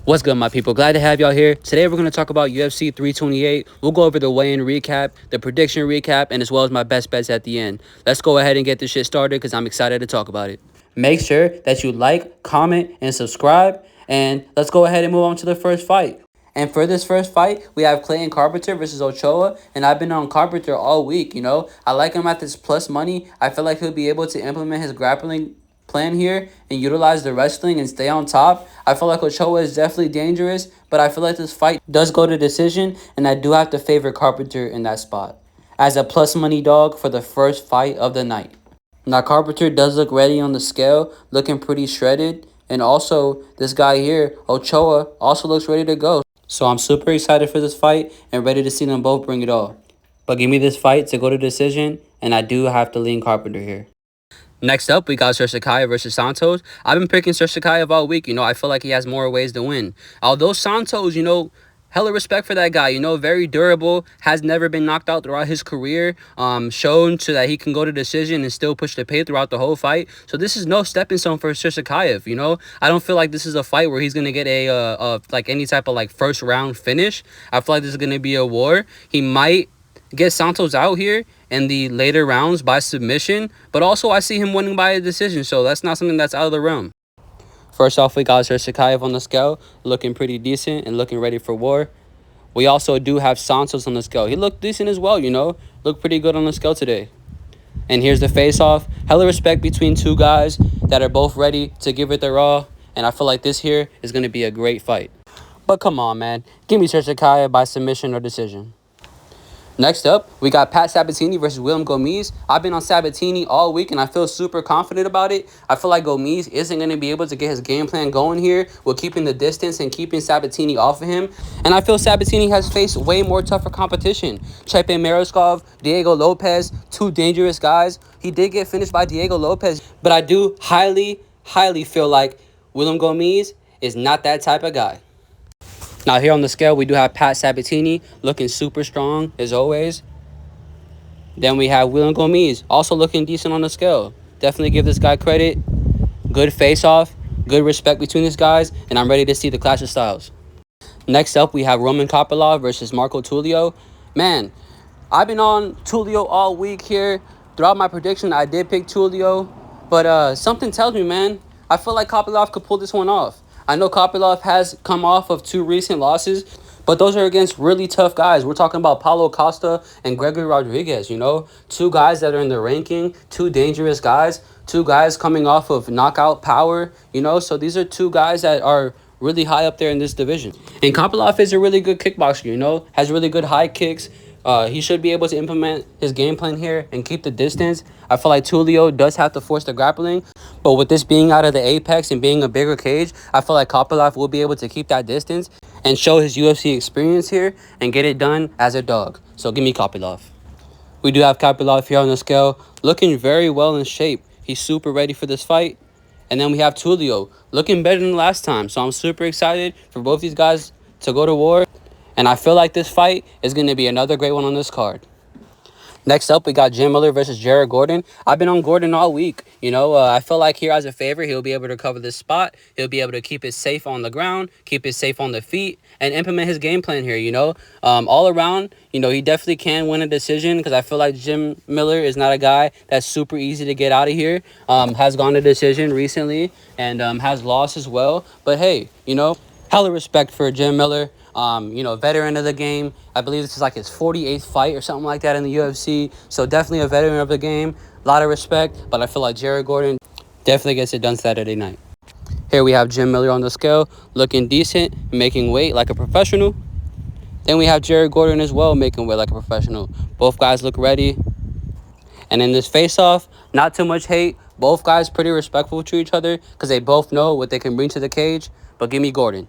What's good, my people? Glad to have y'all here. Today, we're going to talk about UFC 328. We'll go over the weigh-in recap, the prediction recap, and as well as my best bets at the end. Let's go ahead and get this shit started because I'm excited to talk about it. Make sure that you like, comment, and subscribe. And let's go ahead and move on to the first fight. And for this first fight, we have Clayton Carpenter versus Ochoa. And I've been on Carpenter all week, I like him at this plus money. I feel like he'll be able to implement his grappling plan here and utilize the wrestling and stay on top. I feel like Ochoa is definitely dangerous, but I feel like this fight does go to decision, and I do have to favor Carpenter in that spot as a plus money dog for the first fight of the night. Now, Carpenter does look ready on the scale, looking pretty shredded, and also this guy here, Ochoa, also looks ready to go. So I'm super excited for this fight and ready to see them both bring it all. But give me this fight to go to decision, and I do have to lean Carpenter here. Next up, we got Chimaev versus Santos. I've been picking Chimaev all week. I feel like he has more ways to win. Although Santos, hella respect for that guy. Very durable, has never been knocked out throughout his career. Shown to that he can go to decision and still push the pace throughout the whole fight. So this is no stepping stone for Chimaev. I don't feel like this is a fight where he's gonna get like any type of like first round finish. I feel like this is gonna be a war. He might get Santos out here in the later rounds by submission, but also I see him winning by a decision, so that's not something that's out of the realm. First off, we got Chimaev on the scale, looking pretty decent and looking ready for war. We also do have Santos on the scale. He looked decent as well, looked pretty good on the scale today. And here's the face-off. Hella respect between two guys that are both ready to give it their all, and I feel like this here is going to be a great fight. But come on, man. Give me Chimaev by submission or decision. Next up, we got Pat Sabatini versus William Gomes. I've been on Sabatini all week, and I feel super confident about it. I feel like Gomes isn't going to be able to get his game plan going here with keeping the distance and keeping Sabatini off of him. And I feel Sabatini has faced way more tougher competition. Chepe Mariscov, Diego Lopez, two dangerous guys. He did get finished by Diego Lopez, but I do highly feel like William Gomes is not that type of guy. Now, here on the scale, we do have Pat Sabatini looking super strong, as always. Then we have William Gomes, also looking decent on the scale. Definitely give this guy credit. Good face-off, good respect between these guys, and I'm ready to see the clash of styles. Next up, we have Roman Kopylov versus Marco Tulio. Man, I've been on Tulio all week here. Throughout my prediction, I did pick Tulio, but something tells me, man, I feel like Kopylov could pull this one off. I know Kopylov has come off of two recent losses, but those are against really tough guys. We're talking about Paulo Costa and Gregory Rodriguez, Two guys that are in the ranking, two dangerous guys, two guys coming off of knockout power, So these are two guys that are really high up there in this division. And Kopylov is a really good kickboxer, Has really good high kicks. He should be able to implement his game plan here and keep the distance. I feel like Tulio does have to force the grappling. But with this being out of the apex and being a bigger cage, I feel like Kopylov will be able to keep that distance and show his UFC experience here and get it done as a dog. So give me Kopylov. We do have Kopylov here on the scale, looking very well in shape. He's super ready for this fight. And then we have Tulio, looking better than last time. So I'm super excited for both these guys to go to war. And I feel like this fight is going to be another great one on this card. Next up, we got Jim Miller versus Jared Gordon. I've been on Gordon all week. I feel like here as a favor, he'll be able to cover this spot. He'll be able to keep it safe on the ground, keep it safe on the feet, and implement his game plan here, All around, he definitely can win a decision because I feel like Jim Miller is not a guy that's super easy to get out of here. Has gone to decision recently and has lost as well. But hey, hella respect for Jim Miller. Veteran of the game. I believe this is like his 48th fight or something like that in the UFC. So definitely a veteran of the game. A lot of respect. But I feel like Jared Gordon definitely gets it done Saturday night. Here we have Jim Miller on the scale, looking decent, making weight like a professional. Then we have Jared Gordon as well, making weight like a professional. Both guys look ready. And in this face-off, not too much hate. Both guys pretty respectful to each other because they both know what they can bring to the cage. But give me Gordon.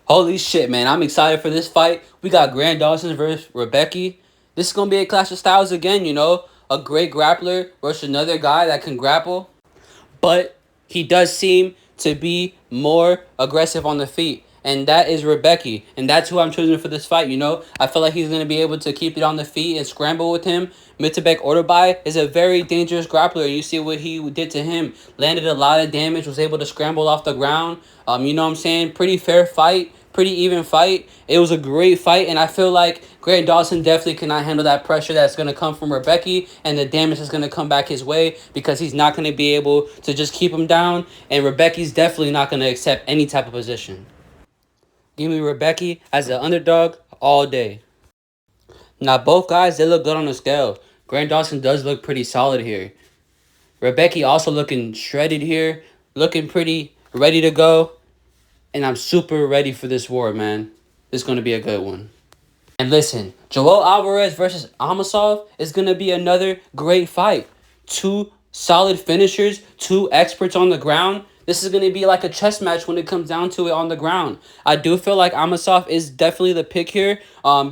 Holy shit, man. I'm excited for this fight. We got Grant Dawson versus Rebecca. This is going to be a clash of styles again, A great grappler versus another guy that can grapple. But he does seem to be more aggressive on the feet. and that is Rebecca. And that's who I'm choosing for this fight, you know? I feel like he's going to be able to keep it on the feet and scramble with him. Mitabek Orderbai is a very dangerous grappler. You see what he did to him. Landed a lot of damage, was able to scramble off the ground. You know what I'm saying? Pretty fair fight. Pretty even fight. It was a great fight, and I feel like Grant Dawson definitely cannot handle that pressure that's going to come from Rebecca and the damage that's going to come back his way because he's not going to be able to just keep him down, and Rebecca's definitely not going to accept any type of position. Give me Rebecca as an underdog all day. Now, both guys, they look good on the scale. Grant Dawson does look pretty solid here. Rebecca also looking shredded here, looking pretty ready to go. And I'm super ready for this war, man. This is going to be a good one. And listen, Joel Alvarez versus Amasov is going to be another great fight. Two solid finishers, two experts on the ground. This is going to be like a chess match when it comes down to it on the ground. I do feel like Amasov is definitely the pick here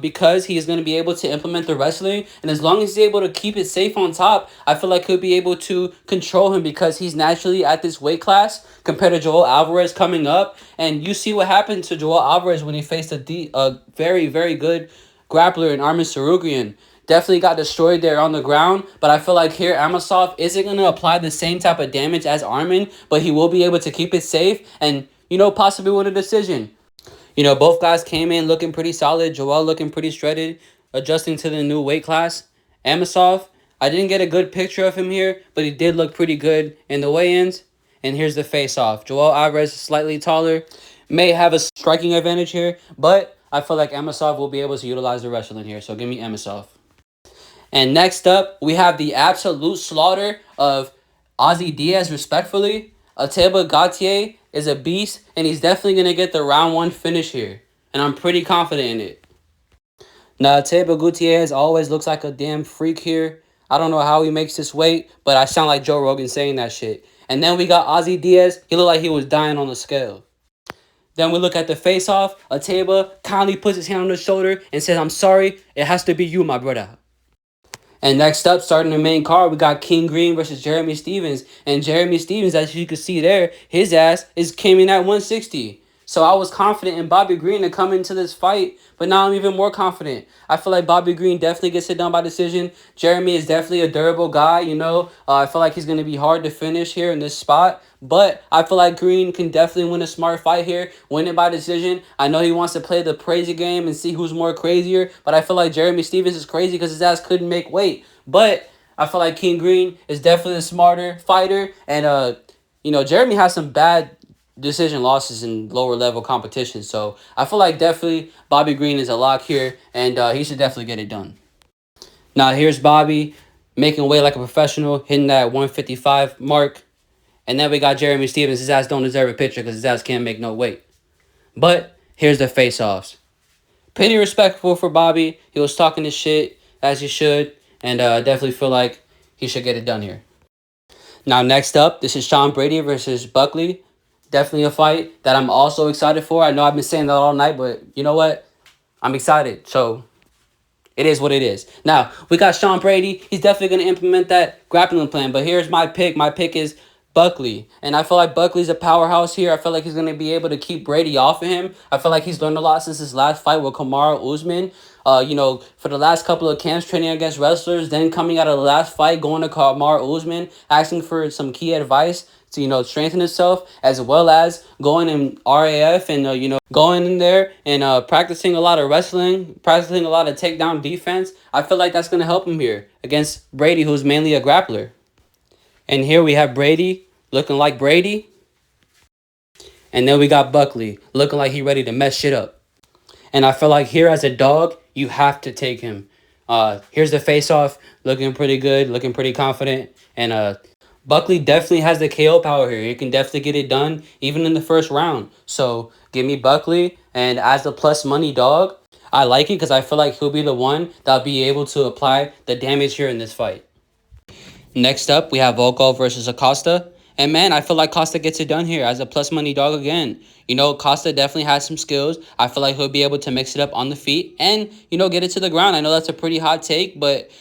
because he is going to be able to implement the wrestling. And as long as he's able to keep it safe on top, I feel like he'll be able to control him because he's naturally at this weight class compared to Joel Alvarez coming up. And you see what happened to Joel Alvarez when he faced a very, very good grappler in Armin Sarugian. Definitely got destroyed there on the ground, but I feel like here Amasov isn't going to apply the same type of damage as Armin, but he will be able to keep it safe and, you know, possibly win a decision. You know, both guys came in looking pretty solid. Joel looking pretty shredded, adjusting to the new weight class. Amasov, I didn't get a good picture of him here, but he did look pretty good in the weigh-ins. And here's the face-off. Joel Alvarez is slightly taller, may have a striking advantage here, but I feel like Amasov will be able to utilize the wrestling here, so give me Amasov. And next up, we have the absolute slaughter of Ozzy Diaz, respectfully. Ateba Gautier is a beast, and he's definitely going to get the round one finish here. And I'm pretty confident in it. Now, Ateba Gutierrez always looks like a damn freak here. I don't know how he makes this weight, but I sound like Joe Rogan saying that shit. And then we got Ozzy Diaz. He looked like he was dying on the scale. Then we look at the face-off. Ateba kindly puts his hand on his shoulder and says, "I'm sorry. It has to be you, my brother." And next up, starting the main card, we got King Green versus Jeremy Stevens. And Jeremy Stevens, as you can see there, his ass came in at 160. So I was confident in Bobby Green to come into this fight, but now I'm even more confident. I feel like Bobby Green definitely gets it done by decision. Jeremy is definitely a durable guy, you know. I feel like he's going to be hard to finish here in this spot. But I feel like Green can definitely win a smart fight here, win it by decision. I know he wants to play the crazy game and see who's more crazier, but I feel like Jeremy Stevens is crazy because his ass couldn't make weight. But I feel like King Green is definitely a smarter fighter, and you know, Jeremy has some bad decision losses in lower level competition, so I feel like definitely Bobby Green is a lock here, and he should definitely get it done. Now here's Bobby making weight like a professional, hitting that 155 mark. And then we got Jeremy Stevens. His ass don't deserve a picture because his ass can't make no weight. But here's the face-offs. Pretty respectful for Bobby. He was talking his shit as he should. And definitely feel like he should get it done here. Now next up, this is Sean Brady versus Buckley. Definitely a fight that I'm also excited for. I know I've been saying that all night, but you know what? I'm excited. So it is what it is. Now, we got Sean Brady. He's definitely going to implement that grappling plan. But here's my pick. My pick is Buckley. And I feel like Buckley's a powerhouse here. I feel like he's going to be able to keep Brady off of him. I feel like he's learned a lot since his last fight with Kamaru Usman. You know, for the last couple of camps training against wrestlers, then coming out of the last fight, going to Kamaru Usman, asking for some key advice to, you know, strengthen himself, as well as going in RAF and, you know, going in there and practicing a lot of wrestling, practicing a lot of takedown defense. I feel like that's going to help him here against Brady, who's mainly a grappler. And here we have Brady looking like Brady. And then we got Buckley looking like he ready to mess shit up. And I feel like here as a dog, you have to take him. Here's the face-off, looking pretty good, looking pretty confident. And Buckley definitely has the KO power here. He can definitely get it done, even in the first round. So give me Buckley. And as the plus money dog, I like it because I feel like he'll be the one that'll be able to apply the damage here in this fight. Next up, we have Volkov versus Acosta. And man, I feel like Costa gets it done here as a plus money dog again. You know, Costa definitely has some skills. I feel like he'll be able to mix it up on the feet and, you know, get it to the ground. I know that's a pretty hot take, but,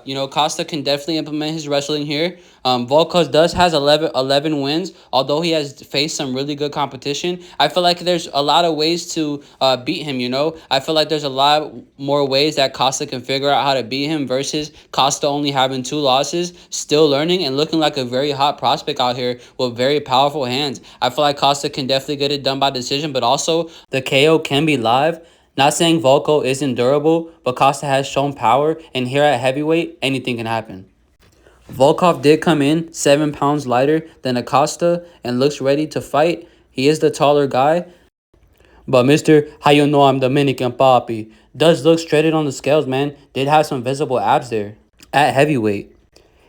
you know, Costa can definitely implement his wrestling here. Volkov has 11 wins, although he has faced some really good competition. I feel like there's a lot of ways to beat him, you know. I feel like there's a lot more ways that Costa can figure out how to beat him versus Costa only having 2 losses, still learning and looking like a very hot prospect out here with very powerful hands. I feel like Costa can definitely get it done by decision, but also the KO can be live. Not saying Volko isn't durable, but Costa has shown power, and here at heavyweight, anything can happen. Volkov did come in 7 pounds lighter than Acosta and looks ready to fight. He is the taller guy, but Mr. How you know I'm Dominican Papi does look straightened on the scales, man. Did have some visible abs there at heavyweight.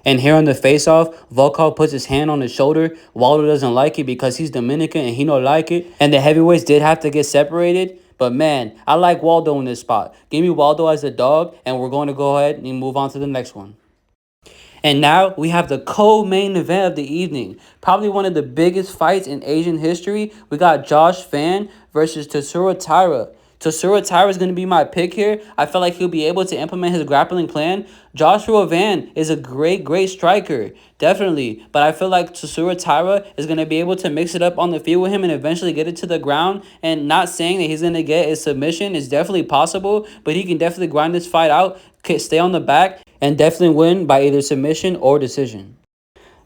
And here on the face-off, Volkov puts his hand on his shoulder. Waldo doesn't like it because he's Dominican and he don't like it. And the heavyweights did have to get separated. But man, I like Waldo in this spot. Give me Waldo as a dog, and we're going to go ahead and move on to the next one. And now we have the co-main event of the evening. Probably one of the biggest fights in Asian history. We got Josh Fan versus Tatsuro Taira. Tatsuro Taira is going to be my pick here. I feel like he'll be able to implement his grappling plan. Joshua Van is a great striker. Definitely. But I feel like Tatsuro Taira is going to be able to mix it up on the field with him and eventually get it to the ground. And not saying that he's going to get a submission is definitely possible, but he can definitely grind this fight out, stay on the back, and definitely win by either submission or decision.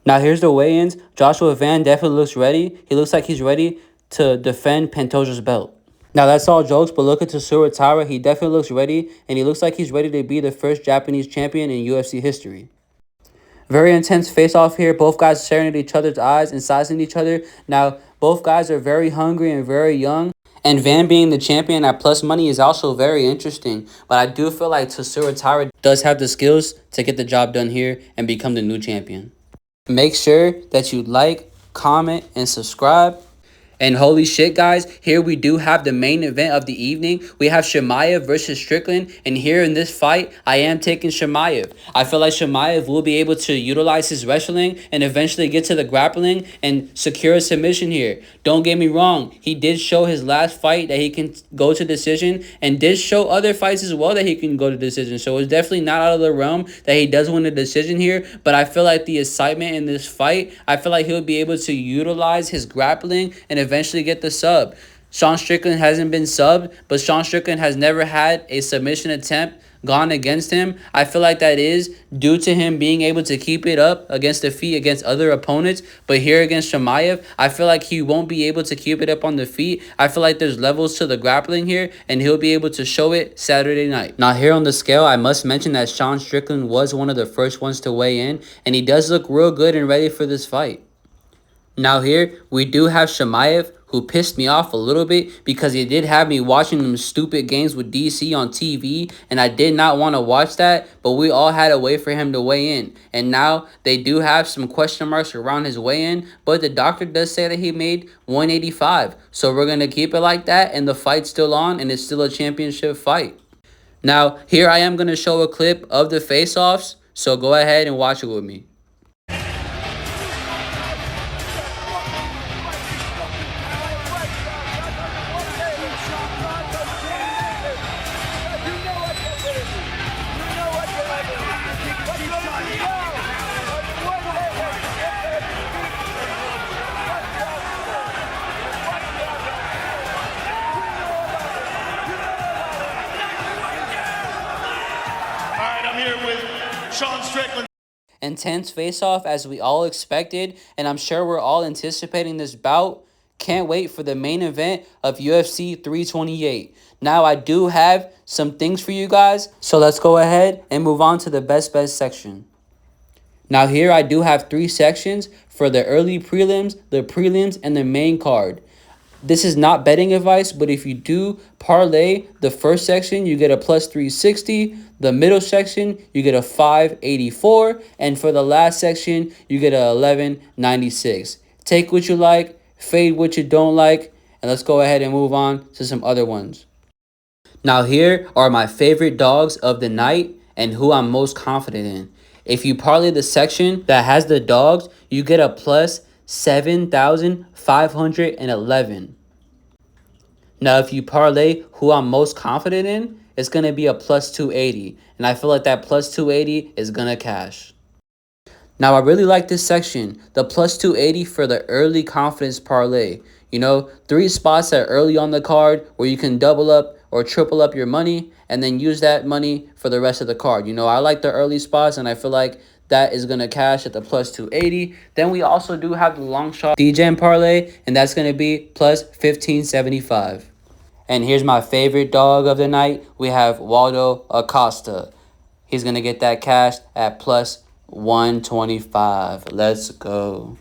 Now here's the weigh-ins. Joshua Van definitely looks ready. He looks like he's ready to defend Pantoja's belt. Now that's all jokes, but look at Tatsuro Taira. He definitely looks ready, and he looks like he's ready to be the first Japanese champion in UFC history. Very intense face-off here. Both guys staring at each other's eyes and sizing each other. Now, both guys are very hungry and very young. And Van being the champion at plus money is also very interesting. But I do feel like Tatsuro Taira does have the skills to get the job done here and become the new champion. Make sure that you like, comment, and subscribe. And holy shit, guys, here we do have the main event of the evening. We have Chimaev versus Strickland. And here in this fight, I am taking Chimaev. I feel like Chimaev will be able to utilize his wrestling and eventually get to the grappling and secure a submission here. Don't get me wrong. He did show his last fight that he can go to decision and did show other fights as well that he can go to decision. So it's definitely not out of the realm that he does win a decision here. But I feel like the excitement in this fight, I feel like he'll be able to utilize his grappling and eventually get the sub. Sean Strickland hasn't been subbed, but Sean Strickland has never had a submission attempt gone against him. I feel like that is due to him being able to keep it up against the feet against other opponents. But here against Chimaev, I feel like he won't be able to keep it up on the feet. I feel like there's levels to the grappling here, and he'll be able to show it Saturday night. Now here on the scale, I must mention that Sean Strickland was one of the first ones to weigh in, and he does look real good and ready for this fight. Now here, we do have Chimaev, who pissed me off a little bit because he did have me watching them stupid games with DC on TV, and I did not want to watch that, but we all had to wait for him to weigh in. And now they do have some question marks around his weigh-in, but the doctor does say that he made 185. So we're going to keep it like that, and the fight's still on, and it's still a championship fight. Now, here I am going to show a clip of the face-offs, so go ahead and watch it with me. Sean Strickland. Intense face-off as we all expected, and I'm sure we're all anticipating this bout. Can't wait for the main event of UFC 328. Now, I do have some things for you guys, so let's go ahead and move on to the best bet section. Now, here I do have 3 sections for the early prelims, the prelims, and the main card. This is not betting advice, but if you do parlay the first section, you get a plus 360. The middle section, you get a 584. And for the last section, you get a 1196. Take what you like, fade what you don't like, and let's go ahead and move on to some other ones. Now here are my favorite dogs of the night and who I'm most confident in. If you parlay the section that has the dogs, you get a plus 7,511. Now, if you parlay who I'm most confident in, it's going to be a plus 280. And I feel like that plus 280 is going to cash. Now, I really like this section, the plus 280 for the early confidence parlay. You know, 3 spots that are early on the card where you can double up or triple up your money and then use that money for the rest of the card. You know, I like the early spots and I feel like that is going to cash at the plus 280. Then we also do have the long shot DJ parlay, and that's going to be plus 1575. And here's my favorite dog of the night. We have Waldo Acosta. He's going to get that cash at plus 125. Let's go.